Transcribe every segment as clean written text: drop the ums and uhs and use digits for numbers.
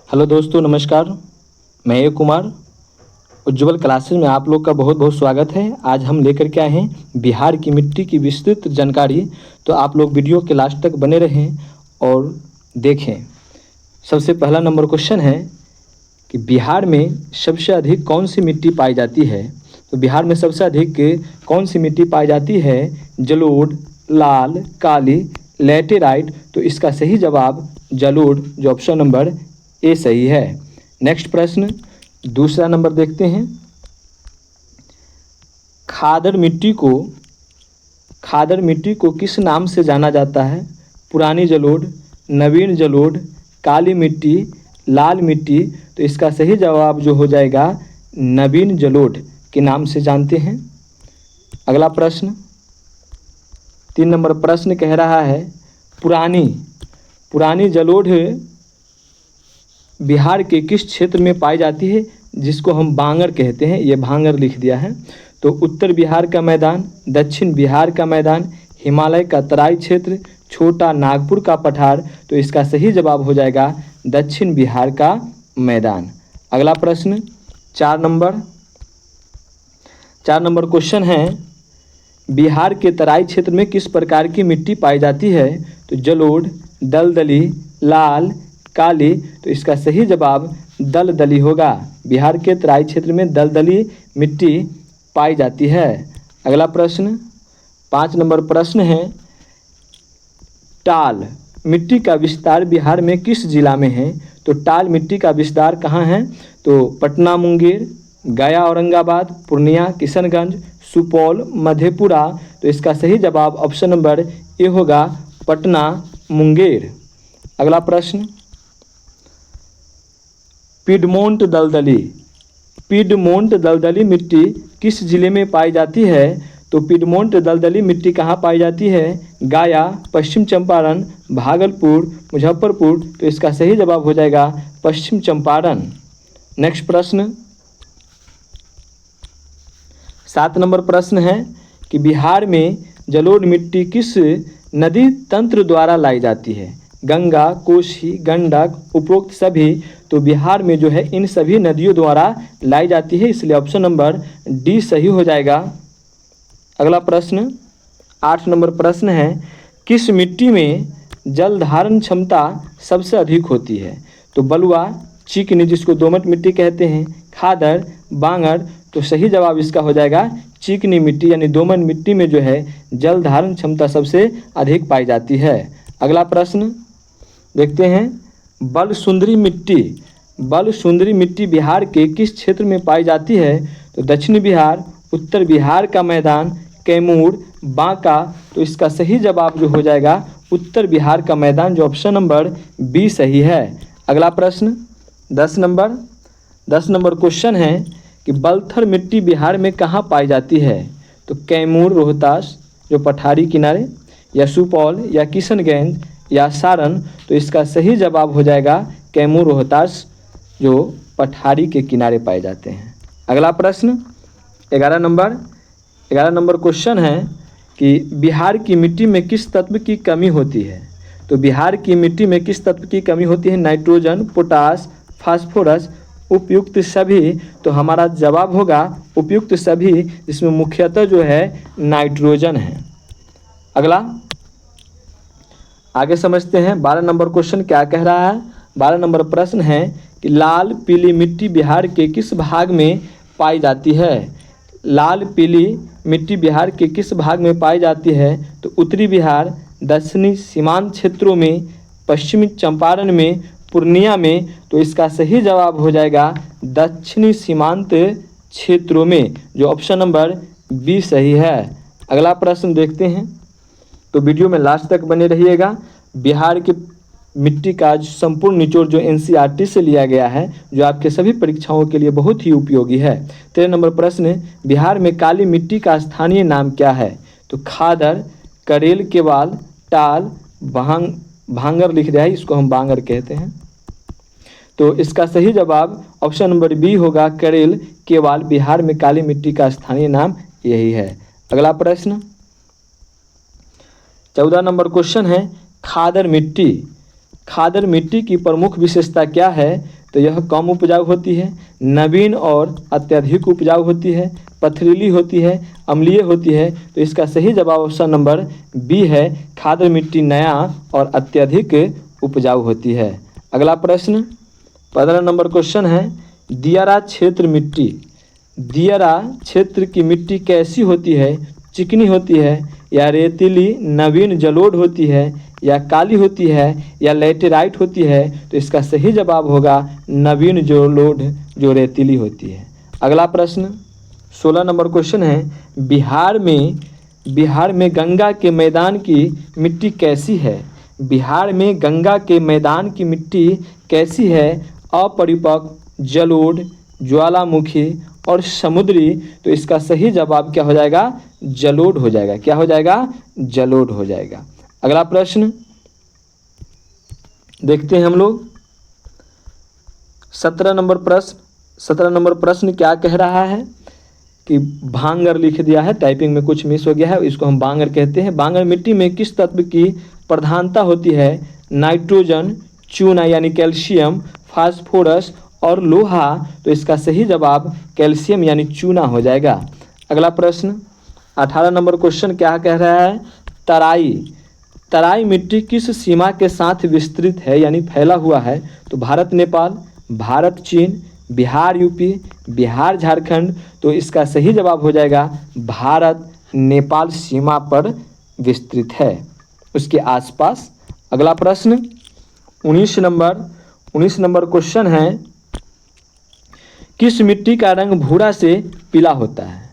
Hello दोस्तों, नमस्कार। मैं ए कुमार उज्ज्वल क्लासेस में आप लोग का बहुत बहुत स्वागत है। आज हम लेकर के आए हैं बिहार की मिट्टी की विस्तृत जानकारी। तो आप लोग वीडियो के लास्ट तक बने रहें और देखें। सबसे पहला नंबर क्वेश्चन है कि बिहार में सबसे अधिक कौन सी मिट्टी पाई जाती है। तो बिहार में सबसे अधिक कौन सी मिट्टी पाई जाती है? जलोढ़, लाल, काली, लैटेराइट। तो इसका सही जवाब जलोढ़, जो ऑप्शन नंबर ए सही है। नेक्स्ट प्रश्न, दूसरा नंबर देखते हैं। खादर मिट्टी को किस नाम से जाना जाता है? पुरानी जलोढ़, नवीन जलोढ़, काली मिट्टी, लाल मिट्टी। तो इसका सही जवाब जो हो जाएगा नवीन जलोढ़ के नाम से जानते हैं। अगला प्रश्न, 3 नंबर प्रश्न कह रहा है पुरानी जलोढ़ बिहार के किस क्षेत्र में पाई जाती है, जिसको हम भांगर कहते हैं। ये भांगर लिख दिया है। तो उत्तर बिहार का मैदान, दक्षिण बिहार का मैदान, हिमालय का तराई क्षेत्र, छोटा नागपुर का पठार। तो इसका सही जवाब हो जाएगा दक्षिण बिहार का मैदान। अगला प्रश्न 4 नंबर क्वेश्चन है, बिहार के तराई क्षेत्र में किस प्रकार की मिट्टी पाई जाती है? तो जलोढ़, दलदली, लाल, काली। तो इसका सही जवाब दलदली होगा। बिहार के तराई क्षेत्र में दलदली मिट्टी पाई जाती है। अगला प्रश्न 5 नंबर प्रश्न है, टाल मिट्टी का विस्तार बिहार में किस जिला में है? तो टाल मिट्टी का विस्तार कहाँ है? तो पटना, मुंगेर, गया, औरंगाबाद, पूर्णिया, किशनगंज, सुपौल, मधेपुरा। तो इसका सही जवाब ऑप्शन नंबर ए होगा, पटना, मुंगेर। अगला प्रश्न, पिडमोंट दलदली मिट्टी किस जिले में पाई जाती है? तो पिडमोंट दलदली मिट्टी कहाँ पाई जाती है? गया, पश्चिम चंपारण, भागलपुर, मुजफ्फरपुर। तो इसका सही जवाब हो जाएगा पश्चिम चंपारण। नेक्स्ट प्रश्न 7 नंबर प्रश्न है कि बिहार में जलोढ़ मिट्टी किस नदी तंत्र द्वारा लाई जाती है? गंगा, कोसी, गंडक, उपरोक्त सभी। तो बिहार में जो है इन सभी नदियों द्वारा लाई जाती है, इसलिए ऑप्शन नंबर डी सही हो जाएगा। अगला प्रश्न 8 नंबर प्रश्न है, किस मिट्टी में जल धारण क्षमता सबसे अधिक होती है? तो बलुआ, चिकनी जिसको दोमट मिट्टी कहते हैं, खादर, बांगर। तो सही जवाब इसका हो जाएगा चिकनी मिट्टी, यानी दोमट मिट्टी में जो है जल धारण क्षमता सबसे अधिक पाई जाती है। अगला प्रश्न देखते हैं, बलसुंदरी मिट्टी बिहार के किस क्षेत्र में पाई जाती है? तो दक्षिण बिहार, उत्तर बिहार का मैदान, कैमूर, बांका। तो इसका सही जवाब जो हो जाएगा उत्तर बिहार का मैदान, जो ऑप्शन नंबर बी सही है। अगला प्रश्न 10 नंबर क्वेश्चन है कि बलथर मिट्टी बिहार में कहाँ पाई जाती है? तो कैमूर, रोहतास जो पठारी किनारे, या सुपौल, या किशनगंज, या सारण। तो इसका सही जवाब हो जाएगा कैमूर, रोहतास जो पठारी के किनारे पाए जाते हैं। अगला प्रश्न 11 नंबर क्वेश्चन है कि बिहार की मिट्टी में किस तत्व की कमी होती है? तो बिहार की मिट्टी में किस तत्व की कमी होती है? नाइट्रोजन, पोटास, फास्फोरस, उपयुक्त सभी। तो हमारा जवाब होगा उपयुक्त सभी, जिसमें मुख्यतः जो है नाइट्रोजन है। अगला आगे समझते हैं 12 नंबर क्वेश्चन क्या कह रहा है। 12 नंबर प्रश्न है कि लाल पीली मिट्टी बिहार के किस भाग में पाई जाती है? लाल पीली मिट्टी बिहार के किस भाग में पाई जाती है? तो उत्तरी बिहार, दक्षिणी सीमांत क्षेत्रों में, पश्चिमी चंपारण में, पूर्णिया में। तो इसका सही जवाब हो जाएगा दक्षिणी सीमांत क्षेत्रों में, जो ऑप्शन नंबर बी सही है। अगला प्रश्न देखते हैं, तो वीडियो में लास्ट तक बने रहिएगा। बिहार के मिट्टी का संपूर्ण निचोड़ जो एनसीईआरटी से लिया गया है, जो आपके सभी परीक्षाओं के लिए बहुत ही उपयोगी है। 13 नंबर प्रश्न, बिहार में काली मिट्टी का स्थानीय नाम क्या है? तो खादर, करेल, केवाल, टाल, भांगर लिख दिया है, इसको हम बांगर कहते हैं। तो इसका सही जवाब ऑप्शन नंबर बी होगा, करेल, केवाल। बिहार में काली मिट्टी का स्थानीय नाम यही है। अगला प्रश्न 14 नंबर क्वेश्चन है, खादर मिट्टी खादर मिट्टी की प्रमुख विशेषता क्या है? तो यह कम उपजाऊ होती है, नवीन और अत्यधिक उपजाऊ होती है, पथरीली होती है, अम्लीय होती है। तो इसका सही जवाब ऑप्शन नंबर बी है, खादर मिट्टी नया और अत्यधिक उपजाऊ होती है। अगला प्रश्न 15 नंबर क्वेश्चन है, दियारा क्षेत्र मिट्टी, दियारा क्षेत्र की मिट्टी कैसी होती है? चिकनी होती है या रेतीली नवीन जलोढ़ होती है या काली होती है या लैटेराइट होती है? तो इसका सही जवाब होगा नवीन जलोढ़ जो रेतीली होती है। अगला प्रश्न 16 नंबर क्वेश्चन है, बिहार में गंगा के मैदान की मिट्टी कैसी है? बिहार में गंगा के मैदान की मिट्टी कैसी है? अपरिपक्व, जलोढ़, ज्वालामुखी और समुद्री। तो इसका सही जवाब क्या हो जाएगा? जलोढ़ हो जाएगा। क्या हो जाएगा? जलोढ़ हो जाएगा। अगला प्रश्न देखते हैं हम लोग 17 नंबर प्रश्न क्या कह रहा है कि भांगर लिख दिया है, टाइपिंग में कुछ मिस हो गया है, इसको हम बांगर कहते हैं। बांगर मिट्टी में किस तत्व की प्रधानता होती है? नाइट्रोजन, चूना यानी कैल्शियम, फास्फोरस और लोहा। तो इसका सही जवाब कैल्शियम यानी चूना हो जाएगा। अगला प्रश्न 18 नंबर क्वेश्चन क्या कह रहा है? तराई मिट्टी किस सीमा के साथ विस्तृत है यानी फैला हुआ है? तो भारत नेपाल, भारत चीन, बिहार यूपी, बिहार झारखंड। तो इसका सही जवाब हो जाएगा भारत नेपाल सीमा पर विस्तृत है, उसके आसपास। अगला प्रश्न 19 नंबर क्वेश्चन है, किस मिट्टी का रंग भूरा से पीला होता है?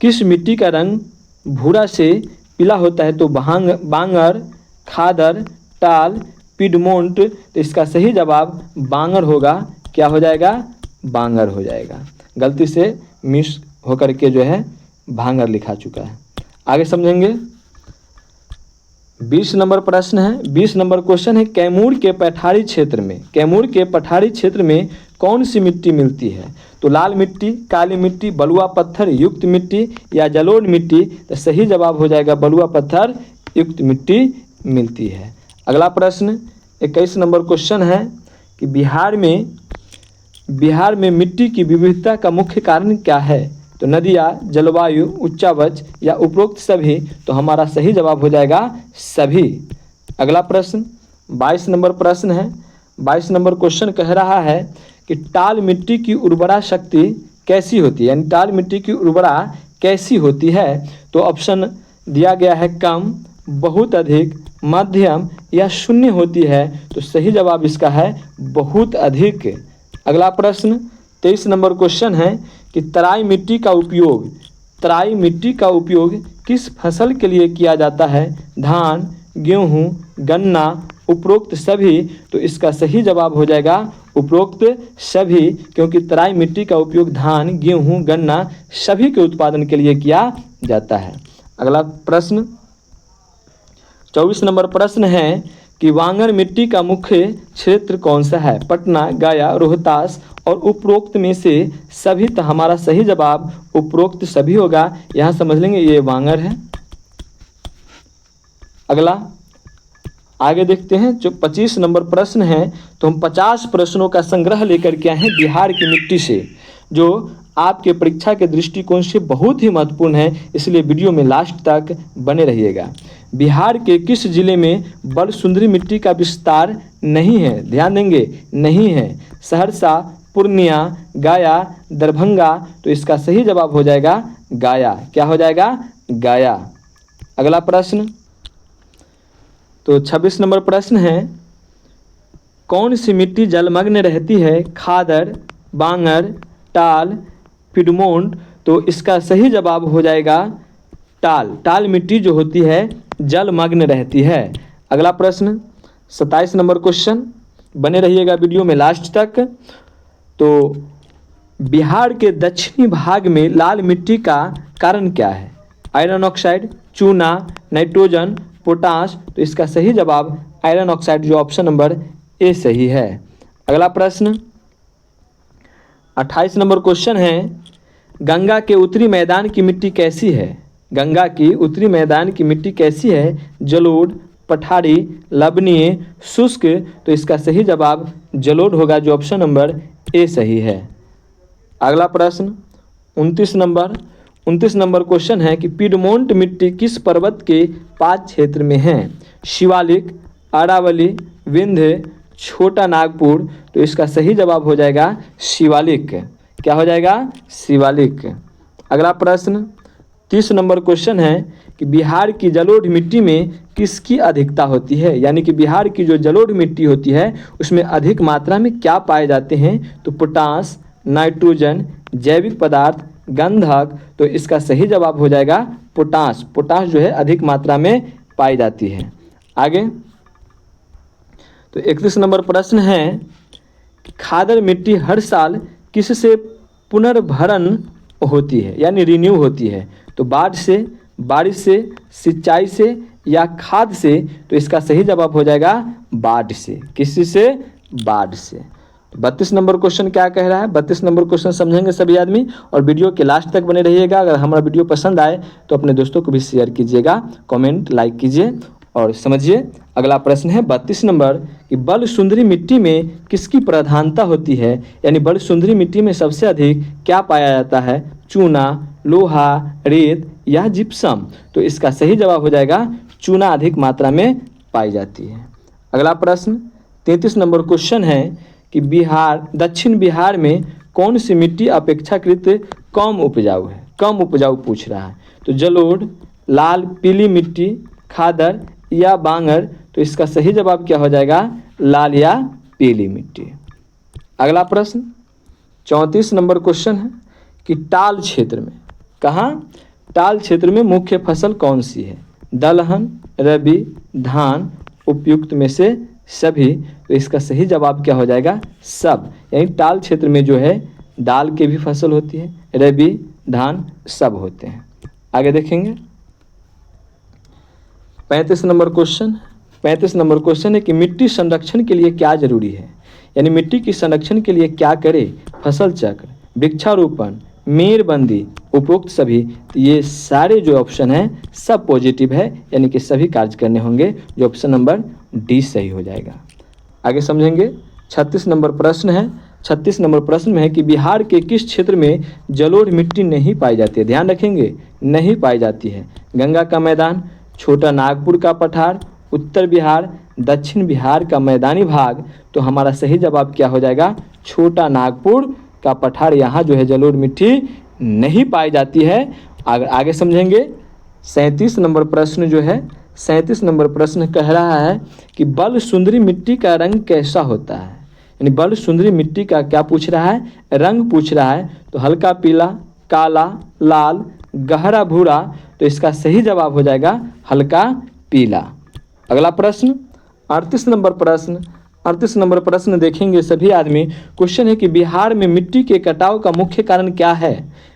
किस मिट्टी का रंग भूरा से पीला होता है? तो बांगर, खादर, टाल, पिडमोंट। तो इसका सही जवाब बांगर होगा। क्या हो जाएगा? बांगर हो जाएगा। गलती से मिस होकर के जो है भांगर लिखा चुका है। आगे समझेंगे। 20 नंबर प्रश्न है, 20 नंबर क्वेश्चन है, कैमूर के पठारी क्षेत्र में कौन सी मिट्टी मिलती है? तो लाल मिट्टी, काली मिट्टी, बलुआ पत्थर युक्त मिट्टी या जलोढ़ मिट्टी। तो सही जवाब हो जाएगा बलुआ पत्थर युक्त मिट्टी मिलती है। अगला प्रश्न 21 नंबर क्वेश्चन है कि बिहार में मिट्टी की विविधता का मुख्य कारण क्या है? तो नदियाँ, जलवायु, उच्चावच या उपरोक्त सभी। तो हमारा सही जवाब हो जाएगा सभी। अगला प्रश्न 22 नंबर प्रश्न है, 22 नंबर क्वेश्चन कह रहा है कि टाल मिट्टी की उर्वरा शक्ति कैसी होती है, यानी टाल मिट्टी की उर्वरा कैसी होती है? तो ऑप्शन दिया गया है कम, बहुत अधिक, मध्यम या शून्य होती है। तो सही जवाब इसका है बहुत अधिक। अगला प्रश्न 23 नंबर क्वेश्चन है कि तराई मिट्टी का उपयोग किस फसल के लिए किया जाता है? धान, गेहूँ, गन्ना, उपरोक्त सभी। तो इसका सही जवाब हो जाएगा उपरोक्त सभी, क्योंकि तराई मिट्टी का उपयोग धान, गेहूँ, गन्ना सभी के उत्पादन के लिए किया जाता है। अगला प्रश्न 24 नंबर प्रश्न है कि वांगर मिट्टी का मुख्य क्षेत्र कौन सा है? पटना, गया, रोहतास और उपरोक्त में से सभी। तो हमारा सही जवाब उपरोक्त सभी होगा। यहाँ समझ लेंगे ये वांगर है। अगला आगे देखते हैं जो 25 नंबर प्रश्न है, तो हम 50 प्रश्नों का संग्रह लेकर के आए हैं बिहार की मिट्टी से, जो आपके परीक्षा के दृष्टिकोण से बहुत ही महत्वपूर्ण है, इसलिए वीडियो में लास्ट तक बने रहिएगा। बिहार के किस जिले में बलसुंदरी मिट्टी का विस्तार नहीं है? ध्यान देंगे, नहीं है। सहरसा, पूर्णिया, गया, दरभंगा। तो इसका सही जवाब हो जाएगा गया। क्या हो जाएगा? गया। अगला प्रश्न तो 26 नंबर प्रश्न है, कौन सी मिट्टी जलमग्न रहती है? खादर, बांगर, टाल, पिडमोंट। तो इसका सही जवाब हो जाएगा टाल मिट्टी जो होती है जलमग्न रहती है। अगला प्रश्न 27 नंबर क्वेश्चन, बने रहिएगा वीडियो में लास्ट तक। तो बिहार के दक्षिणी भाग में लाल मिट्टी का कारण क्या है? आयरन ऑक्साइड, चूना, नाइट्रोजन, पोटाश। तो इसका सही जवाब आयरन ऑक्साइड जो ऑप्शन नंबर ए सही है। अगला प्रश्न 28 नंबर क्वेश्चन है, गंगा के उत्तरी मैदान की मिट्टी कैसी है? गंगा की उत्तरी मैदान की मिट्टी कैसी है? जलोढ़, पठारी, लवणीय, शुष्क। तो इसका सही जवाब जलोढ़ होगा, जो ऑप्शन नंबर ए सही है। अगला प्रश्न 29 नंबर क्वेश्चन है कि पीडमोंट मिट्टी किस पर्वत के पाद क्षेत्र में है? शिवालिक, अरावली, विंध्य, छोटा नागपुर। तो इसका सही जवाब हो जाएगा शिवालिक। क्या हो जाएगा? शिवालिक। अगला प्रश्न 30 नंबर क्वेश्चन है कि बिहार की जलोढ़ मिट्टी में किसकी अधिकता होती है? यानी कि बिहार की जो जलोढ़ मिट्टी होती है उसमें अधिक मात्रा में क्या पाए जाते हैं? तो पोटास, नाइट्रोजन, जैविक पदार्थ, गंधक। तो इसका सही जवाब हो जाएगा पोटास। पोटास जो है अधिक मात्रा में पाई जाती है। आगे तो 31 नंबर प्रश्न है कि खादर मिट्टी हर साल किससे पुनर्भरण होती है, यानी रिन्यू होती है? तो बाढ़ से, बारिश से, सिंचाई से या खाद से? तो इसका सही जवाब हो जाएगा बाढ़ से। किसी से? बाढ़ से। 32 नंबर क्वेश्चन क्या कह रहा है? 32 नंबर क्वेश्चन समझेंगे सभी आदमी, और वीडियो के लास्ट तक बने रहिएगा। अगर हमारा वीडियो पसंद आए तो अपने दोस्तों को भी शेयर कीजिएगा, कमेंट लाइक कीजिए और समझिए। अगला प्रश्न है 32 नंबर कि बल सुंदरी मिट्टी में किसकी प्रधानता होती है? यानी बल सुंदरी मिट्टी में सबसे अधिक क्या पाया जाता है? चूना, लोहा, रेत या जिप्सम? तो इसका सही जवाब हो जाएगा चूना अधिक मात्रा में पाई जाती है। अगला प्रश्न 33 नंबर क्वेश्चन है कि दक्षिण बिहार में कौन सी मिट्टी अपेक्षाकृत कम उपजाऊ है? कम उपजाऊ पूछ रहा है। तो जलोढ़, लाल पीली मिट्टी, खादर या बांगर? तो इसका सही जवाब क्या हो जाएगा? लाल या पीली मिट्टी। अगला प्रश्न 34 नंबर क्वेश्चन है कि टाल क्षेत्र में, कहाँ? टाल क्षेत्र में मुख्य फसल कौन सी है? दलहन, रबी, धान, उपयुक्त में से सभी? तो इसका सही जवाब क्या हो जाएगा? सब। यानी टाल क्षेत्र में जो है दाल के भी फसल होती है, रबी, धान सब होते हैं। आगे देखेंगे 35 नंबर क्वेश्चन। 35 नंबर क्वेश्चन है कि मिट्टी संरक्षण के लिए क्या जरूरी है? यानी मिट्टी की संरक्षण के लिए क्या करें? फसल चक्र, वृक्षारोपण, मेड़बंदी, उपरोक्त सभी? तो ये सारे जो ऑप्शन हैं सब पॉजिटिव है, यानी कि सभी कार्य करने होंगे, जो ऑप्शन नंबर डी सही हो जाएगा। आगे समझेंगे 36 नंबर प्रश्न है। 36 नंबर प्रश्न में है कि बिहार के किस क्षेत्र में जलोढ़ मिट्टी नहीं पाई जाती है? ध्यान रखेंगे, नहीं पाई जाती है। गंगा का मैदान, छोटा नागपुर का पठार, उत्तर बिहार, दक्षिण बिहार का मैदानी भाग? तो हमारा सही जवाब क्या हो जाएगा? छोटा नागपुर का पठार। यहाँ जो है जलोढ़ मिट्टी नहीं पाई जाती है। आगे समझेंगे 37 नंबर प्रश्न जो है, 37 नंबर प्रश्न कह रहा है कि बल सुंदरी मिट्टी का रंग कैसा होता है? यानी बल सुंदरी मिट्टी का क्या पूछ रहा है? रंग पूछ रहा है। तो हल्का पीला, काला, लाल, गहरा भूरा? तो इसका सही जवाब हो जाएगा हल्का पीला। अगला प्रश्न 38 नंबर प्रश्न। 38 नंबर प्रश्न देखेंगे सभी आदमी। क्वेश्चन है कि बिहार में मिट्टी के कटाव का मुख्य कारण क्या है?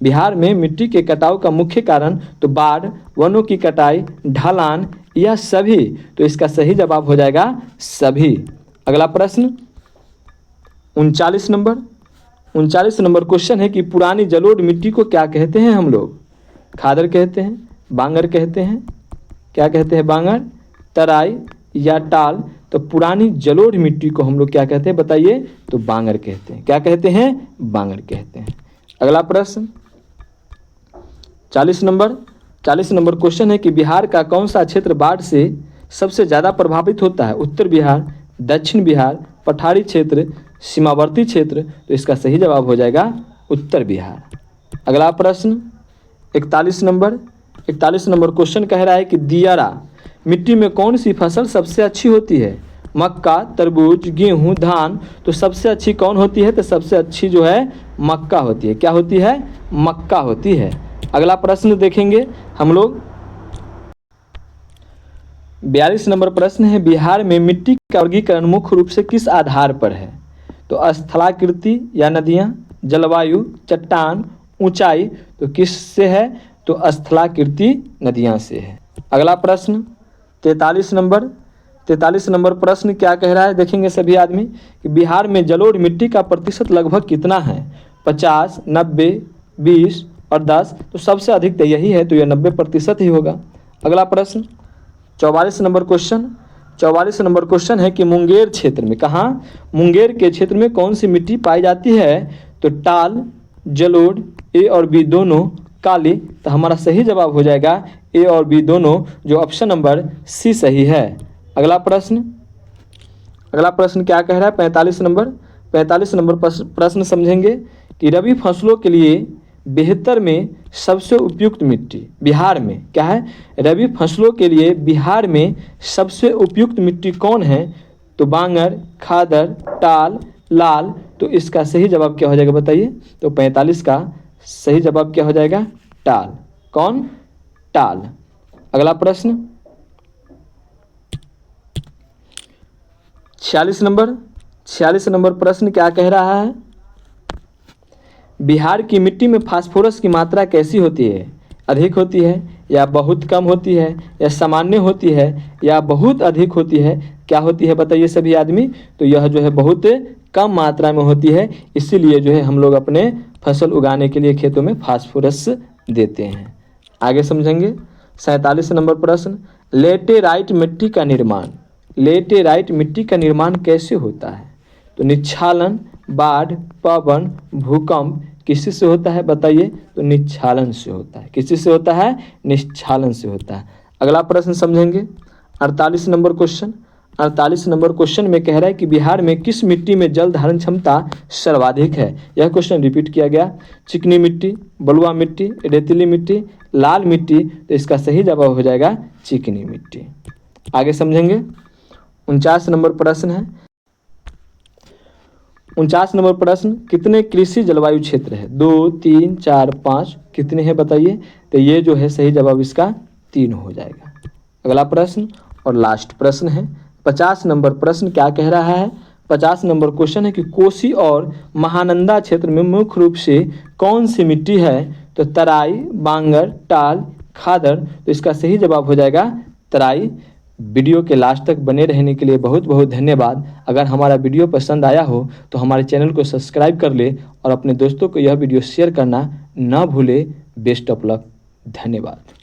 बिहार में मिट्टी के कटाव का मुख्य कारण? तो बाढ़, वनों की कटाई, ढलान या सभी? तो इसका सही जवाब हो जाएगा सभी। अगला प्रश्न 39 नंबर। 39 नंबर क्वेश्चन है कि पुरानी जलोढ़ मिट्टी को क्या कहते हैं हम लोग? खादर कहते हैं, बांगर कहते हैं, क्या कहते हैं? बांगर, तराई या टाल? तो पुरानी जलोढ़ मिट्टी को हम लोग क्या कहते हैं बताइए? तो बांगर कहते हैं। क्या कहते हैं? बांगर कहते हैं। अगला प्रश्न 40 नंबर। 40 नंबर क्वेश्चन है कि बिहार का कौन सा क्षेत्र बाढ़ से सबसे ज़्यादा प्रभावित होता है? उत्तर बिहार, दक्षिण बिहार, पठारी क्षेत्र, सीमावर्ती क्षेत्र? तो इसका सही जवाब हो जाएगा उत्तर बिहार। अगला प्रश्न 41 नंबर। 41 नंबर क्वेश्चन कह रहा है कि दियारा मिट्टी में कौन सी फसल सबसे अच्छी होती है? मक्का, तरबूज, गेहूं, धान? तो सबसे अच्छी कौन होती है? तो सबसे अच्छी जो है मक्का होती है। क्या होती है? मक्का होती है। अगला प्रश्न देखेंगे हम लोग 42 नंबर प्रश्न है बिहार में मिट्टी का वर्गीकरण मुख्य रूप से किस आधार पर है? तो स्थलाकृति या नदियाँ, जलवायु, चट्टान, ऊंचाई? तो किस से है? तो स्थलाकृति नदियाँ से है। अगला प्रश्न 43 नंबर। 43 नंबर प्रश्न क्या कह रहा है देखेंगे सभी आदमी कि बिहार में जलोढ़ मिट्टी का प्रतिशत लगभग कितना है? 50, 90, 20 और 10? तो सबसे अधिक तो यही है, तो यह 90% ही होगा। अगला प्रश्न 44 नंबर क्वेश्चन, 44 नंबर क्वेश्चन है कि मुंगेर क्षेत्र में, कहाँ, मुंगेर के क्षेत्र में कौन सी मिट्टी पाई जाती है? तो टाल, जलोढ़, ए और बी दोनों, काली। तो हमारा सही जवाब हो जाएगा ए और बी दोनों, जो ऑप्शन नंबर सी सही है। अगला प्रश्न, अगला प्रश्न क्या कह रहा है? 45 नंबर, 45 नंबर प्रश्न समझेंगे कि रबी फसलों के लिए बेहतर में सबसे उपयुक्त मिट्टी बिहार में क्या है? रबी फसलों के लिए बिहार में सबसे उपयुक्त मिट्टी कौन है? तो बांगर, खादर, टाल, लाल। तो इसका सही जवाब क्या हो जाएगा बताइए? तो 45 का सही जवाब क्या हो जाएगा? टाल। कौन? टाल। अगला प्रश्न 46 नंबर, 46 नंबर प्रश्न क्या कह रहा है? बिहार की मिट्टी में फास्फोरस की मात्रा कैसी होती है? अधिक होती है या बहुत कम होती है या सामान्य होती है या बहुत अधिक होती है? क्या होती है बताइए सभी आदमी? तो यह जो है बहुत कम मात्रा में होती है, इसीलिए जो है हम लोग अपने फसल उगाने के लिए खेतों में फास्फोरस देते हैं। आगे समझेंगे 47 नंबर प्रश्न, लेटेराइट मिट्टी का निर्माण, लेटेराइट मिट्टी का निर्माण कैसे होता है? तो निच्छालन, बाढ़, पवन, भूकंप किसी से होता है बताइए? तो निच्छालन से होता है। किसी से होता है? निच्छालन से होता है। अगला प्रश्न समझेंगे 48 नंबर क्वेश्चन, 48 नंबर क्वेश्चन में कह रहा है कि बिहार में किस मिट्टी में जल धारण क्षमता सर्वाधिक है? यह क्वेश्चन रिपीट किया गया। चिकनी मिट्टी, बलुआ मिट्टी, रेतीली मिट्टी, लाल मिट्टी। तो इसका सही जवाब हो जाएगा चिकनी मिट्टी। आगे समझेंगे 49 नंबर प्रश्न है, 49 नंबर प्रश्न, कितने कृषि जलवायु क्षेत्र है? 2, 3, 4, 5, कितने हैं बताइए? तो ये जो है सही जवाब इसका 3 हो जाएगा। अगला प्रश्न और लास्ट प्रश्न है 50 नंबर प्रश्न क्या कह रहा है? 50 नंबर क्वेश्चन है कि कोसी और महानंदा क्षेत्र में मुख्य रूप से कौन सी मिट्टी है? तो तराई, बांगर, टाल, खादर। तो इसका सही जवाब हो जाएगा तराई। वीडियो के लास्ट तक बने रहने के लिए बहुत बहुत धन्यवाद। अगर हमारा वीडियो पसंद आया हो तो हमारे चैनल को सब्सक्राइब कर ले और अपने दोस्तों को यह वीडियो शेयर करना ना भूले। Best of luck. धन्यवाद।